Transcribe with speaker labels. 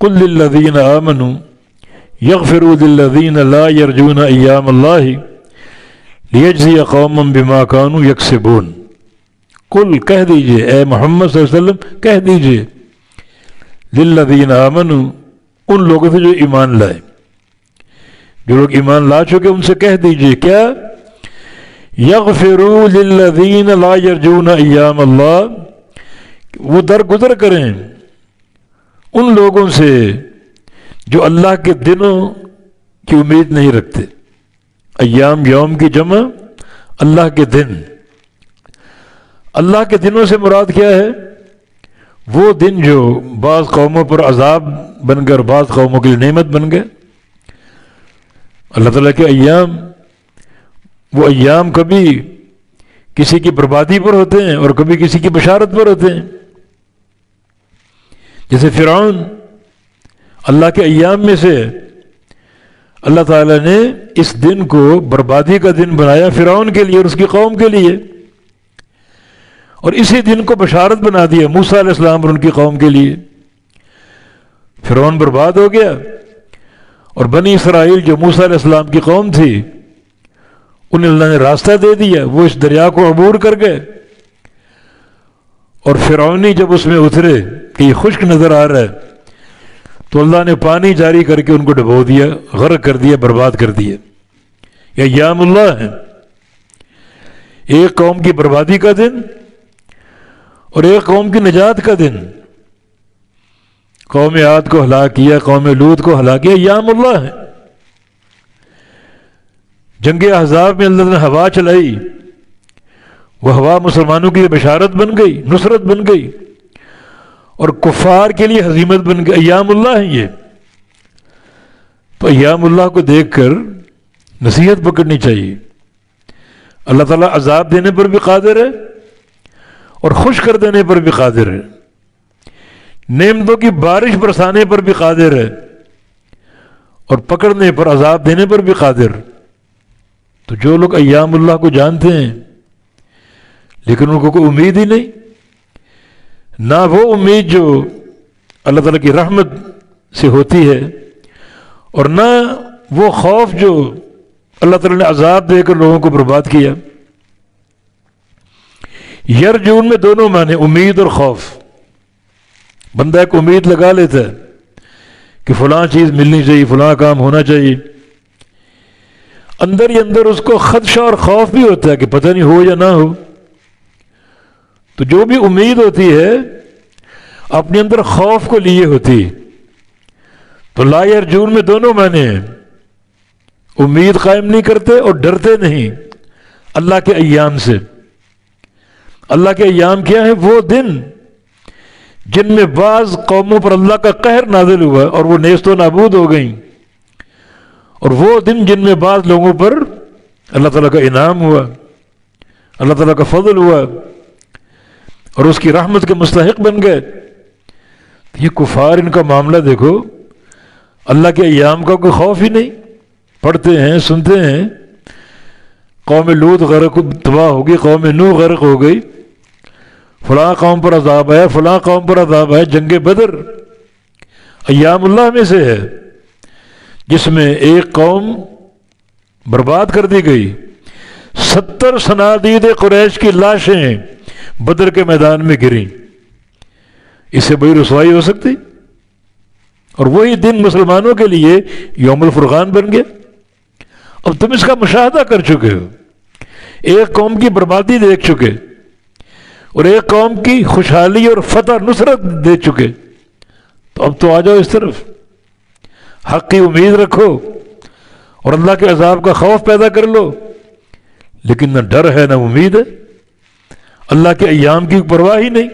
Speaker 1: قل للذین آمنوا یغفروا للذین لا یرجون ایام اللہ لیجزی قوما بما کانوا یکسبون۔ قل کہہ دیجئے، اے محمد صلی اللہ علیہ وسلم کہہ دیجئے، للذین آمنوا ان لوگوں سے جو ایمان لائے، جو لوگ ایمان لا چکے ان سے کہہ دیجئے کیا؟ یغفروا للذین لا یرجون ایام اللہ، وہ درگزر کریں ان لوگوں سے جو اللہ کے دنوں کی امید نہیں رکھتے۔ ایام یوم کی جمع اللہ کے دن، اللہ کے دنوں سے مراد کیا ہے؟ وہ دن جو بعض قوموں پر عذاب بن گئے اور بعض قوموں کے لیے نعمت بن گئے۔ اللہ تعالیٰ کے ایام، وہ ایام کبھی کسی کی بربادی پر ہوتے ہیں اور کبھی کسی کی بشارت پر ہوتے ہیں۔ جیسے فرعون اللہ کے ایام میں سے اللہ تعالیٰ نے اس دن کو بربادی کا دن بنایا فرعون کے لیے اور اس کی قوم کے لیے، اور اسی دن کو بشارت بنا دیا موسیٰ علیہ السلام اور ان کی قوم کے لیے۔ فرعون برباد ہو گیا اور بنی اسرائیل جو موسیٰ علیہ السلام کی قوم تھی انہیں اللہ نے راستہ دے دیا، وہ اس دریا کو عبور کر گئے، اور فرعونی جب اس میں اترے کہ یہ خشک نظر آ رہا ہے تو اللہ نے پانی جاری کر کے ان کو ڈبو دیا، غرق کر دیا، برباد کر دیا۔ یہ ایام اللہ ہیں، ایک قوم کی بربادی کا دن اور ایک قوم کی نجات کا دن۔ قوم عاد کو ہلاک کیا، قوم لوط کو ہلاک کیا، ایام اللہ ہیں۔ جنگ احزاب میں اللہ نے ہوا چلائی، وہ ہوا مسلمانوں کے لیے بشارت بن گئی، نصرت بن گئی، اور کفار کے لیے ہزیمت بن گئی۔ ایام اللہ ہیں یہ۔ تو ایام اللہ کو دیکھ کر نصیحت پکڑنی چاہیے۔ اللہ تعالیٰ عذاب دینے پر بھی قادر ہے اور خوش کر دینے پر بھی قادر ہے، نعمتوں کی بارش برسانے پر بھی قادر ہے اور پکڑنے پر، عذاب دینے پر بھی قادر۔ تو جو لوگ ایام اللہ کو جانتے ہیں لیکن ان کو کوئی امید ہی نہیں، نہ وہ امید جو اللہ تعالیٰ کی رحمت سے ہوتی ہے اور نہ وہ خوف جو اللہ تعالیٰ نے عذاب دے کر لوگوں کو برباد کیا۔ یرجون میں دونوں معنی، امید اور خوف۔ بندہ ایک امید لگا لیتا ہے کہ فلاں چیز ملنی چاہیے، فلاں کام ہونا چاہیے، اندر ہی اندر اس کو خدشہ اور خوف بھی ہوتا ہے کہ پتہ نہیں ہو یا نہ ہو۔ تو جو بھی امید ہوتی ہے اپنے اندر خوف کو لیے ہوتی۔ تو لا یرجون میں دونوں معنی ہیں، امید قائم نہیں کرتے اور ڈرتے نہیں اللہ کے ایام سے۔ اللہ کے ایام کیا ہیں؟ وہ دن جن میں بعض قوموں پر اللہ کا قہر نازل ہوا اور وہ نیست و نابود ہو گئیں، اور وہ دن جن میں بعض لوگوں پر اللہ تعالیٰ کا انعام ہوا، اللہ تعالیٰ کا فضل ہوا اور اس کی رحمت کے مستحق بن گئے۔ یہ کفار، ان کا معاملہ دیکھو، اللہ کے ایام کا کوئی خوف ہی نہیں، پڑھتے ہیں سنتے ہیں قوم لوط غرق تباہ ہو گئی، قوم نوح غرق ہو گئی، فلاں قوم پر عذاب آیا، فلاں قوم پر عذاب آیا۔ جنگ بدر ایام اللہ میں سے ہے جس میں ایک قوم برباد کر دی گئی، 70 صنادید قریش کی لاشیں بدر کے میدان میں گریں۔ اس سے بڑی رسوائی ہو سکتی؟ اور وہی دن مسلمانوں کے لیے یوم الفرقان بن گیا۔ اب تم اس کا مشاہدہ کر چکے ہو، ایک قوم کی بربادی دیکھ چکے اور ایک قوم کی خوشحالی اور فتح نصرت دے چکے، تو اب تو آ جاؤ اس طرف، حق کی امید رکھو اور اللہ کے عذاب کا خوف پیدا کر لو۔ لیکن نہ ڈر ہے نہ امید ہے، اللہ کے ایام کی پرواہ ہی نہیں۔